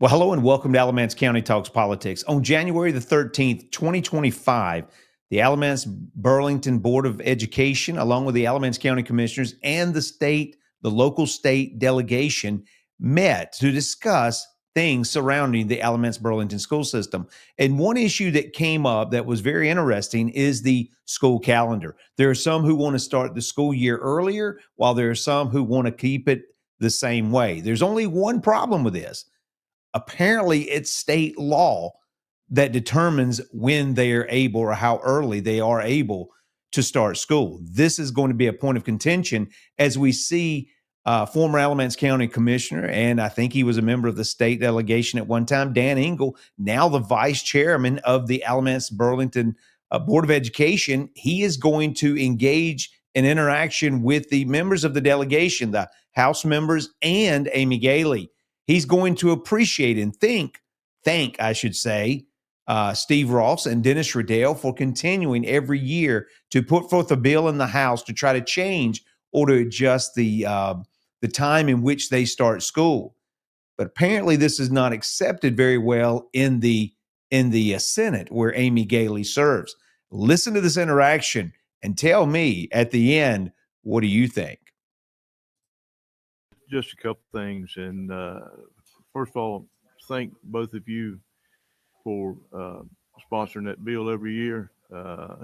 Well, hello and welcome to Alamance County Talks Politics. On January the 13th, 2025, the Alamance Burlington Board of Education, along with the Alamance County Commissioners and the local state delegation, met to discuss things surrounding the Alamance Burlington school system. And one issue that came up that was very interesting is the school calendar. There are some who want to start the school year earlier, while there are some who want to keep it the same way. There's only one problem with this. Apparently, it's state law that determines when they are able or how early they are able to start school. This is going to be a point of contention as we see former Alamance County Commissioner, and I think he was a member of the state delegation at one time, Dan Ingle, now the vice chairman of the Alamance Burlington Board of Education. He is going to engage in interaction with the members of the delegation, the House members, and Amy Galey. He's going to appreciate and thank, I should say, Steve Ross and Dennis Riddell for continuing every year to put forth a bill in the House to try to change or to adjust the time in which they start school. But apparently, this is not accepted very well in the Senate, where Amy Galey serves. Listen to this interaction and tell me at the end, what do you think? Just a couple things, and first of all, thank both of you for sponsoring that bill every year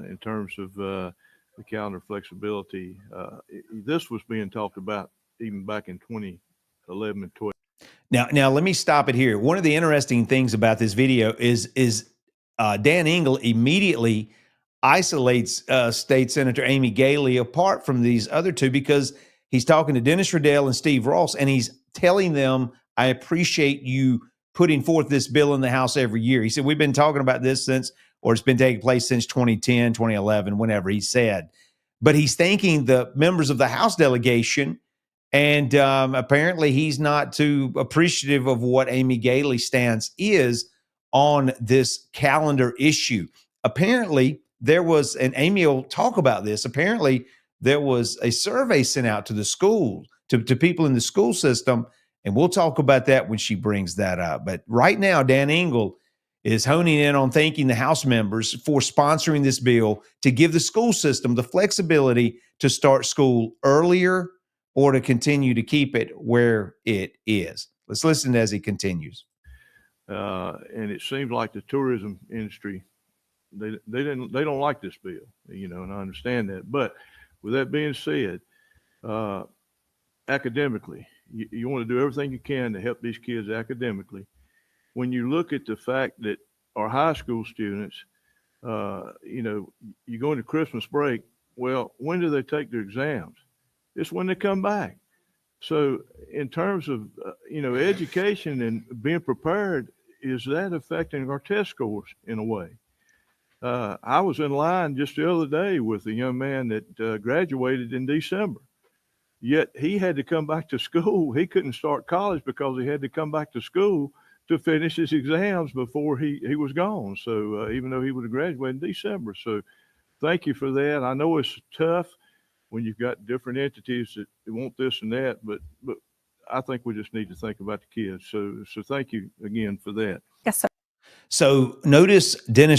in terms of the calendar flexibility. This was being talked about even back in 2011 and 12. Now let me stop it here. One of the interesting things about this video is Dan Ingle immediately isolates State Senator Amy Galey apart from these other two because he's talking to Dennis Riddell and Steve Ross, and he's telling them, I appreciate you putting forth this bill in the House every year. He said, we've been talking about this since, or it's been taking place since 2010, 2011, whenever he said. But he's thanking the members of the House delegation, and apparently he's not too appreciative of what Amy Galey's stance is on this calendar issue. Apparently, there was, and Amy will talk about this, apparently there was a survey sent out to the school, to people in the school system, and we'll talk about that when she brings that up. But right now, Dan Ingle is honing in on thanking the House members for sponsoring this bill to give the school system the flexibility to start school earlier or to continue to keep it where it is. Let's listen as he continues. And it seems like the tourism industry, they don't like this bill, and I understand that. But with that being said, academically, you want to do everything you can to help these kids academically. When you look at the fact that our high school students, you go into Christmas break, well, when do they take their exams? It's when they come back. So in terms of, education and being prepared, is that affecting our test scores in a way? I was in line just the other day with a young man that graduated in December. Yet he had to come back to school. He couldn't start college because he had to come back to school to finish his exams before he was gone. So even though he would have graduated in December. So thank you for that. I know it's tough when you've got different entities that want this and that, but I think we just need to think about the kids. So thank you again for that. Yes, sir. So notice Dan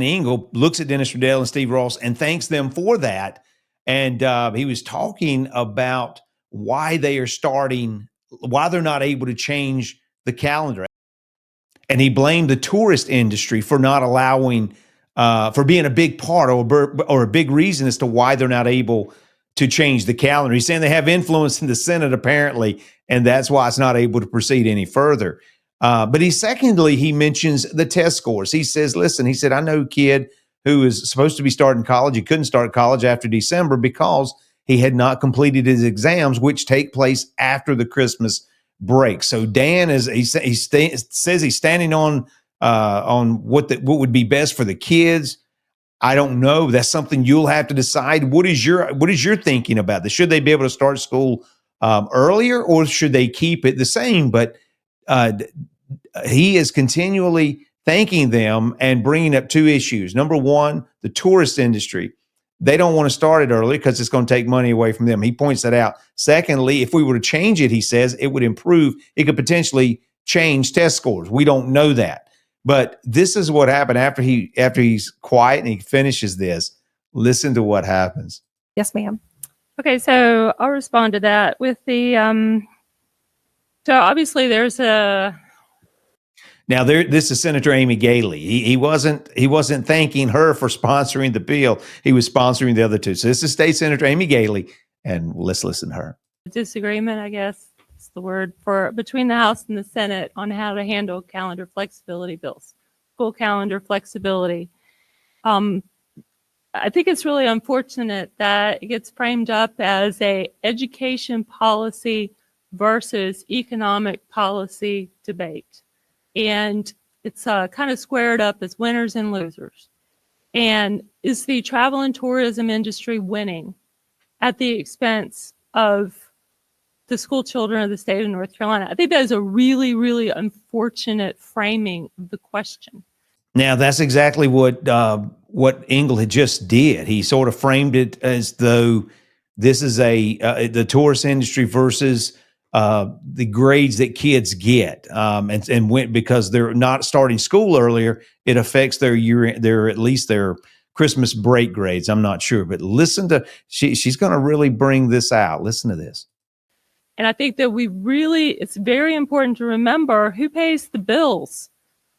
Ingle looks at Dennis Riddell and Steve Ross and thanks them for that. And he was talking about why they're not able to change the calendar. And he blamed the tourist industry for not allowing, for being a big part or a big reason as to why they're not able to change the calendar. He's saying they have influence in the Senate, apparently, and that's why it's not able to proceed any further. But he mentions the test scores. He says, listen, he said, I know a kid who is supposed to be starting college. He couldn't start college after December because he had not completed his exams, which take place after the Christmas break. So Dan says he's standing on what would be best for the kids. I don't know. That's something you'll have to decide. What is your thinking about this? Should they be able to start school earlier, or should they keep it the same? But he is continually thanking them and bringing up two issues. Number one, the tourist industry. they don't want to start it early because it's going to take money away from them. He points that out. Secondly, if we were to change it, he says it would improve. It could potentially change test scores. We don't know that. But this is what happened after he's quiet and he finishes this. Listen to what happens. Yes, ma'am. Okay, so I'll respond to that with the so obviously there's a Now, this is Senator Amy Galey. He wasn't thanking her for sponsoring the bill. He was sponsoring the other two. So this is State Senator Amy Galey, and let's listen to her. disagreement, I guess is the word, for between the House and the Senate on how to handle calendar flexibility bills, school calendar flexibility. I think it's really unfortunate that it gets framed up as a education policy versus economic policy debate. And it's kind of squared up as winners and losers. And is the travel and tourism industry winning at the expense of the school children of the state of North Carolina? I think that is a really, really unfortunate framing of the question. Now, that's exactly what Ingle had just did. He sort of framed it as though this is the tourist industry versus the grades that kids get, and went because they're not starting school earlier. It affects their at least their Christmas break grades. I'm not sure, but listen to she's going to really bring this out. Listen to this. And I think that it's very important to remember who pays the bills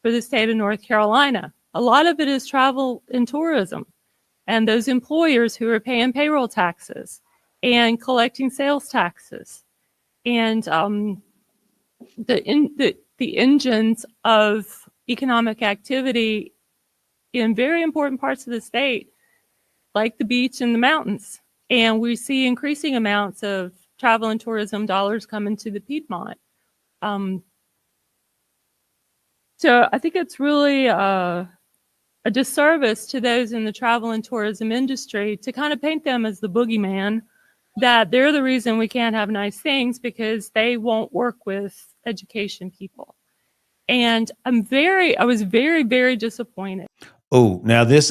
for the state of North Carolina. A lot of it is travel and tourism and those employers who are paying payroll taxes and collecting sales taxes. And the engines of economic activity in very important parts of the state, like the beach and the mountains. And we see increasing amounts of travel and tourism dollars coming to the Piedmont. So I think it's really a disservice to those in the travel and tourism industry to kind of paint them as the boogeyman, that they're the reason we can't have nice things because they won't work with education people. And I was very, very disappointed. Oh, now let's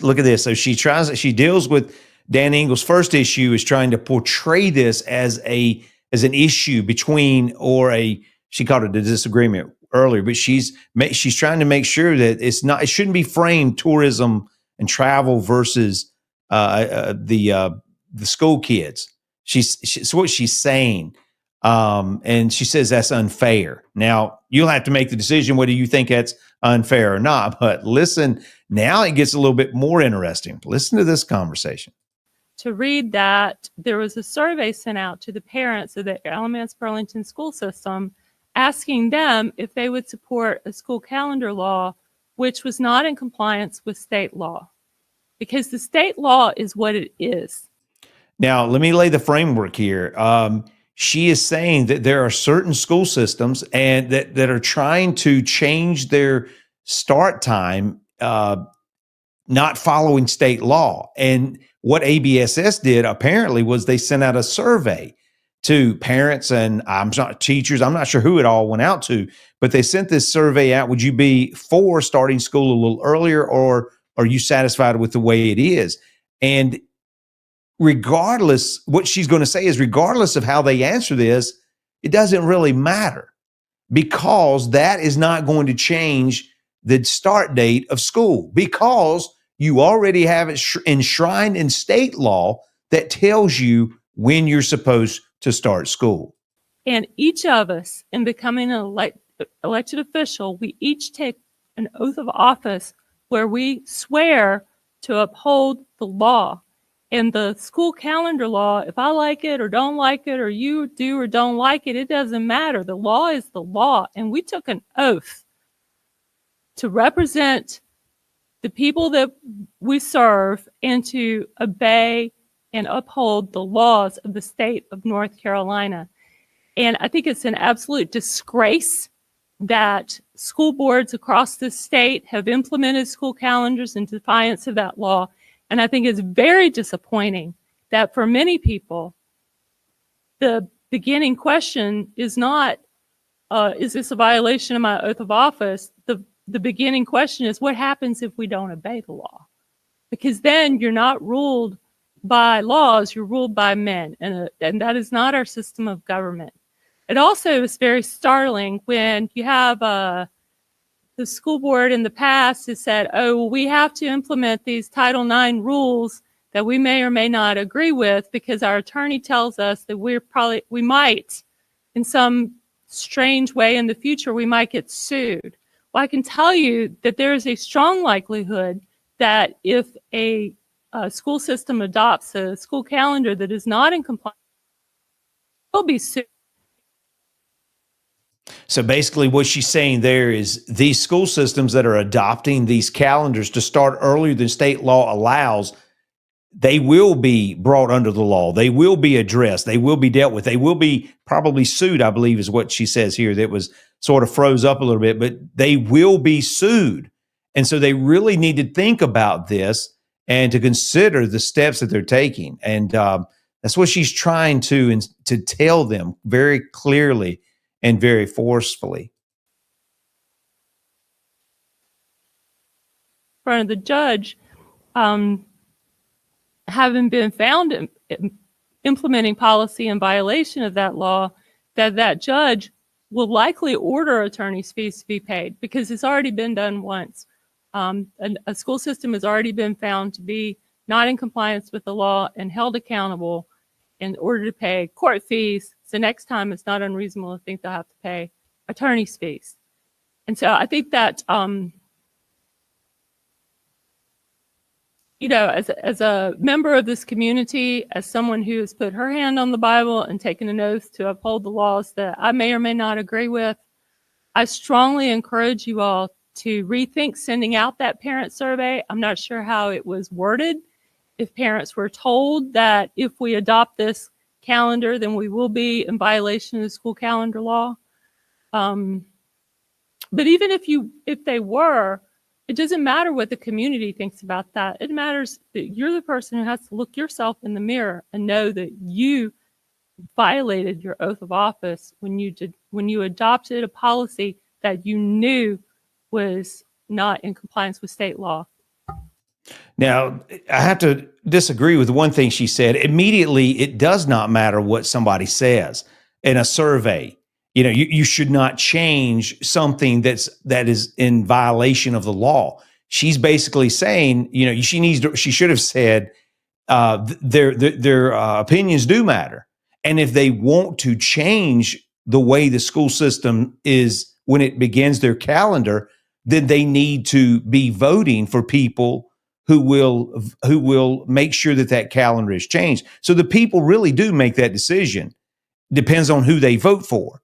look at this. So she deals with Dan Ingle's first issue is trying to portray this as an issue between, she called it a disagreement earlier, but she's trying to make sure that it shouldn't be framed tourism and travel versus the school kids. She's what she's saying. And she says that's unfair. Now, you'll have to make the decision whether you think that's unfair or not. But listen, now it gets a little bit more interesting. Listen to this conversation. To read that there was a survey sent out to the parents of the Alamance Burlington school system asking them if they would support a school calendar law which was not in compliance with state law, because the state law is what it is. Now, let me lay the framework here. She is saying that there are certain school systems and that are trying to change their start time, not following state law. And what ABSS did apparently was they sent out a survey to parents and teachers. I'm not sure who it all went out to, but they sent this survey out. Would you be for starting school a little earlier, or are you satisfied with the way it is? And regardless, what she's going to say is regardless of how they answer this, it doesn't really matter, because that is not going to change the start date of school, because you already have it enshrined in state law that tells you when you're supposed to start school. And each of us, in becoming an elected official, we each take an oath of office where we swear to uphold the law. And the school calendar law, if I like it or don't like it, or you do or don't like it, it doesn't matter. The law is the law. And we took an oath to represent the people that we serve and to obey and uphold the laws of the state of North Carolina. And I think it's an absolute disgrace that school boards across the state have implemented school calendars in defiance of that law. And I think it's very disappointing that for many people, the beginning question is not, is this a violation of my oath of office? The beginning question is, what happens if we don't obey the law? because then you're not ruled by laws, you're ruled by men, and that is not our system of government. It also is very startling when you have the school board in the past has said, oh, well, we have to implement these Title IX rules that we may or may not agree with because our attorney tells us that we might, in some strange way in the future, we might get sued. Well, I can tell you that there is a strong likelihood that if a school system adopts a school calendar that is not in compliance, will be sued. So basically what she's saying there is these school systems that are adopting these calendars to start earlier than state law allows, they will be brought under the law. They will be addressed. They will be dealt with. They will be probably sued, I believe is what she says here. That was sort of froze up a little bit, but they will be sued. And so they really need to think about this and to consider the steps that they're taking. And that's what she's trying to tell them very clearly and very forcefully. In front of the judge, having been found implementing policy in violation of that law, that judge will likely order attorney's fees to be paid because it's already been done once. A school system has already been found to be not in compliance with the law and held accountable in order to pay court fees. So next time it's not unreasonable to think they'll have to pay attorney's fees. And so I think that, as a member of this community, as someone who has put her hand on the Bible and taken an oath to uphold the laws that I may or may not agree with, I strongly encourage you all to rethink sending out that parent survey. I'm not sure how it was worded. If parents were told that if we adopt this calendar, then we will be in violation of the school calendar law. But even if they were, it doesn't matter what the community thinks about that. It matters that you're the person who has to look yourself in the mirror and know that you violated your oath of office when you adopted a policy that you knew was not in compliance with state law. Now, I have to disagree with one thing she said. Immediately, it does not matter what somebody says in a survey. You should not change something that is in violation of the law. She's basically saying, she should have said their opinions do matter. And if they want to change the way the school system is when it begins their calendar, then they need to be voting for people who will make sure that calendar is changed. So the people really do make that decision. Depends on who they vote for.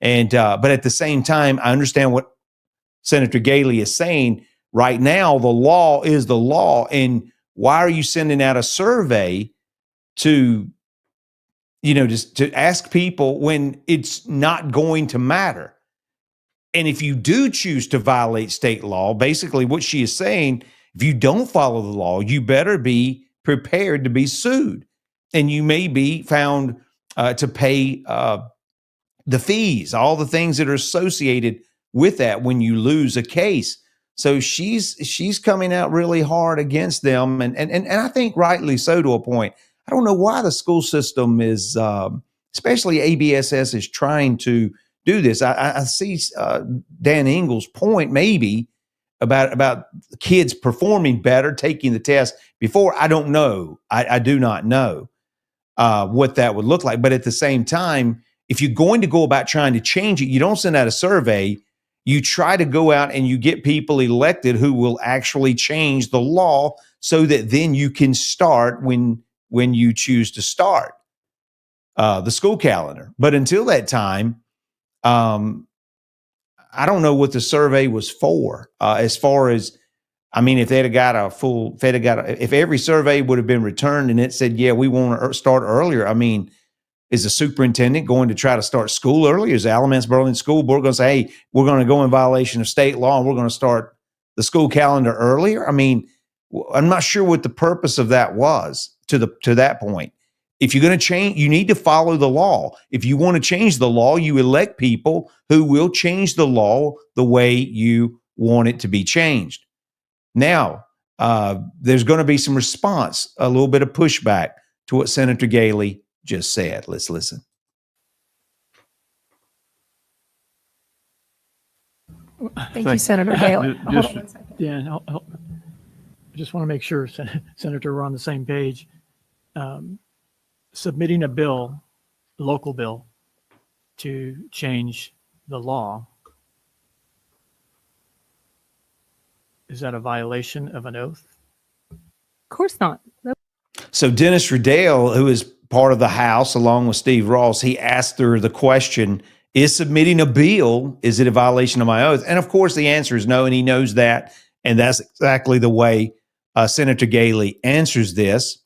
And but at the same time, I understand what Senator Galey is saying. Right now, the law is the law. And why are you sending out a survey to just to ask people when it's not going to matter? And if you do choose to violate state law, basically what she is saying, if you don't follow the law, you better be prepared to be sued. And you may be found to pay the fees, all the things that are associated with that when you lose a case. So she's coming out really hard against them. And I think rightly so to a point. I don't know why the school system is, especially ABSS, is trying to do this. I see Dan Ingle's point maybe about kids performing better, taking the test before. I don't know. I do not know what that would look like. But at the same time, if you're going to go about trying to change it, you don't send out a survey. You try to go out and you get people elected who will actually change the law so that then you can start when you choose to start the school calendar. But until that time, I don't know what the survey was for. As far as, if if every survey would have been returned and it said, yeah, we want to start earlier. Is the superintendent going to try to start school early? Is the Alamance Burlington School Board going to say, hey, we're going to go in violation of state law and we're going to start the school calendar earlier? I'm not sure what the purpose of that was to that point. If you're going to change, you need to follow the law. If you want to change the law, you elect people who will change the law the way you want it to be changed. Now, there's going to be some response, a little bit of pushback to what Senator Galey just said. Let's listen. Thank you, Senator Galey. Hold Just- on one second. Yeah, I just want to make sure, Senator, we're on the same page. Submitting a bill, local bill, to change the law, is that a violation of an oath? Of course not. So Dennis Riddell, who is part of the House along with Steve Ross, he asked her the question, is submitting a bill, is it a violation of my oath? And of course the answer is no, and he knows that. And that's exactly the way Senator Galey answers this.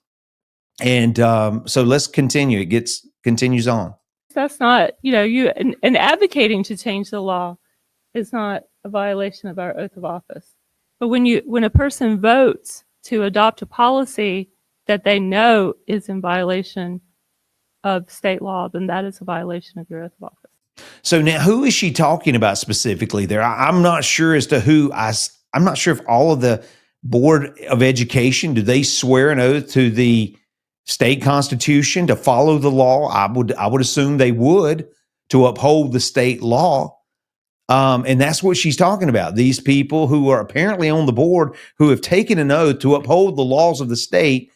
And so let's continue. It continues on. That's not, and advocating to change the law is not a violation of our oath of office. But when a person votes to adopt a policy that they know is in violation of state law, then that is a violation of your oath of office. So now, who is she talking about specifically there? I'm not sure as to who. I'm not sure if all of the Board of Education, do they swear an oath to the state constitution to follow the law? I would assume they would, to uphold the state law. And that's what she's talking about. These people who are apparently on the board who have taken an oath to uphold the laws of the state,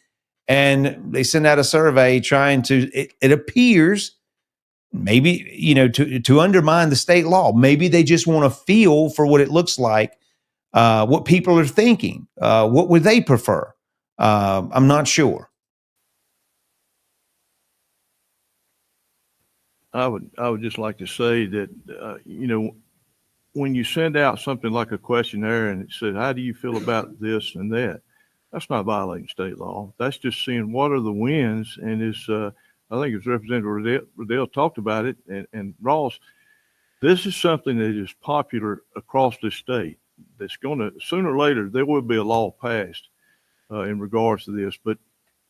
and they send out a survey trying to, it appears, maybe, to undermine the state law. Maybe they just want to feel for what it looks like, what people are thinking. What would they prefer? I'm not sure. I would just like to say that, when you send out something like a questionnaire and it said, how do you feel about this and that? That's not violating state law. That's just seeing what are the wins. And I think as Representative Riddell talked about it, and Ross, this is something that is popular across the state. That's going to, sooner or later, there will be a law passed in regards to this. But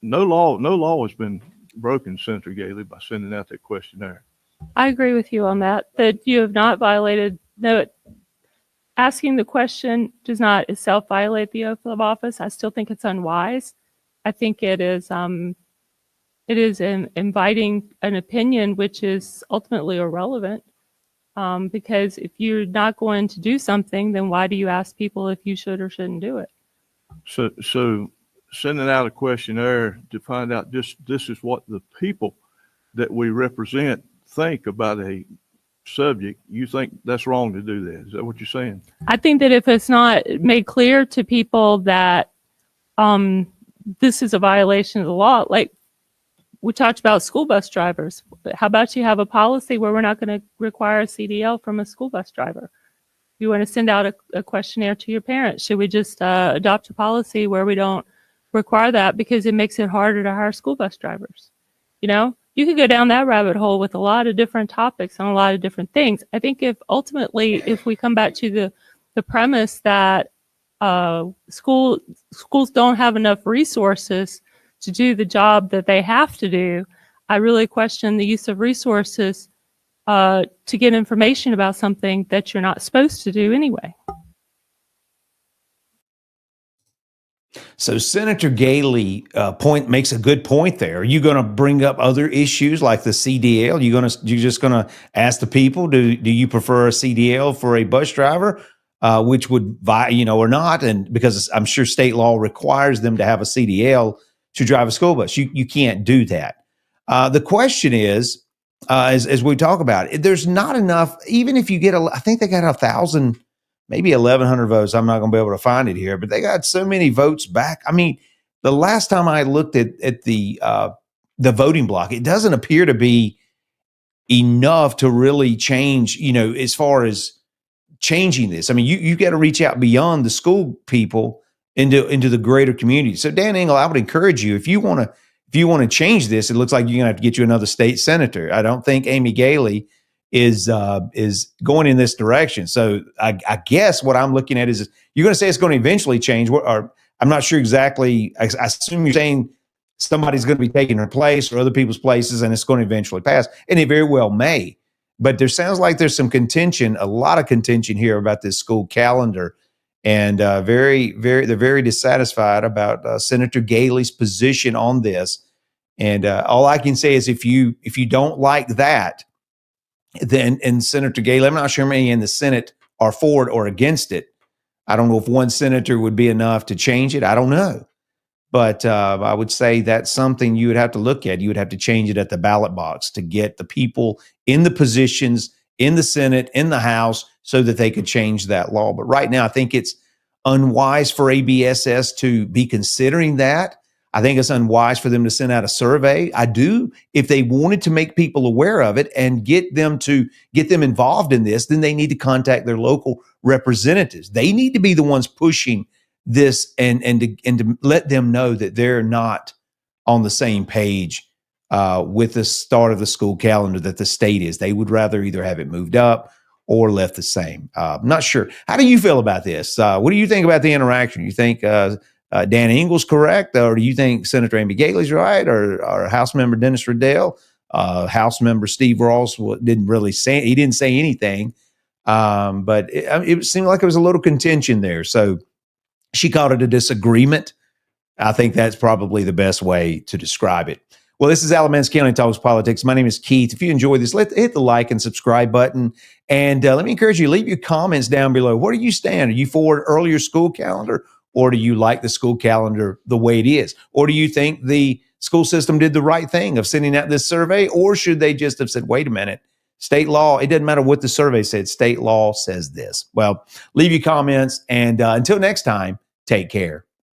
no law has been broken, Senator Galey, by sending out that questionnaire. I agree with you on that you have not violated. No, asking the question does not itself violate the oath of office. I still think it's unwise. I think it is inviting an opinion which is ultimately irrelevant. Because if you're not going to do something, then why do you ask people if you should or shouldn't do it? So sending out a questionnaire to find out this is what the people that we represent think about a subject, you think that's wrong to do that? Is that what you're saying? I think that if it's not made clear to people that this is a violation of the law, like we talked about school bus drivers. How about you have a policy where we're not going to require a CDL from a school bus driver? You want to send out a questionnaire to your parents. Should we just adopt a policy where we don't require that because it makes it harder to hire school bus drivers? You could go down that rabbit hole with a lot of different topics on a lot of different things. I think if we come back to the premise that schools don't have enough resources to do the job that they have to do, I really question the use of resources to get information about something that you're not supposed to do anyway. So Senator Galey makes a good point there. Are you going to bring up other issues like the CDL? You're just going to ask the people, do you prefer a CDL for a bus driver, which would or not? And because I'm sure state law requires them to have a CDL to drive a school bus. You can't do that. The question is, as we talk about it, there's not enough. Even if you get I think they got 1,000. Maybe 1,100 votes. I'm not going to be able to find it here, but they got so many votes back. I mean, the last time I looked at the voting block, it doesn't appear to be enough to really change, as far as changing this. I mean, you got to reach out beyond the school people into the greater community. So Dan Ingle, I would encourage you, if you want to change this, it looks like you're going to have to get you another state senator. I don't think Amy Galey is going in this direction. So I guess what I'm looking at is you're going to say it's going to eventually change. Or I'm not sure exactly. I assume you're saying somebody's going to be taking her place or other people's places, and it's going to eventually pass. And it very well may. But there sounds like there's some contention, a lot of contention here about this school calendar. and they're very dissatisfied about Senator Galey's position on this. And all I can say is if you don't like that, then, and Senator Galey, I'm not sure how many in the Senate are for it or against it. I don't know if one senator would be enough to change it. I don't know. But I would say that's something you would have to look at. You would have to change it at the ballot box to get the people in the positions in the Senate, in the House, so that they could change that law. But right now, I think it's unwise for ABSS to be considering that. I think it's unwise for them to send out a survey. I do. If they wanted to make people aware of it and get them involved in this, then they need to contact their local representatives. They need to be the ones pushing this and to let them know that they're not on the same page with the start of the school calendar that the state is. They would rather either have it moved up or left the same. I'm not sure. How do you feel about this? What do you think about the interaction? You think Dan Ingle's correct, or do you think Senator Amy Galey's right, or House Member Dennis Riddell, House Member Steve Ross didn't say anything, but it seemed like there was a little contention there. So she called it a disagreement. I think that's probably the best way to describe it. Well, this is Alamance County Talks Politics. My name is Keith. If you enjoy this, hit the like and subscribe button. And let me encourage you, leave your comments down below. Where do you stand? Are you for an earlier school calendar, or do you like the school calendar the way it is? Or do you think the school system did the right thing of sending out this survey? Or should they just have said, wait a minute, state law, it doesn't matter what the survey said, state law says this. Well, leave your comments. And until next time, take care.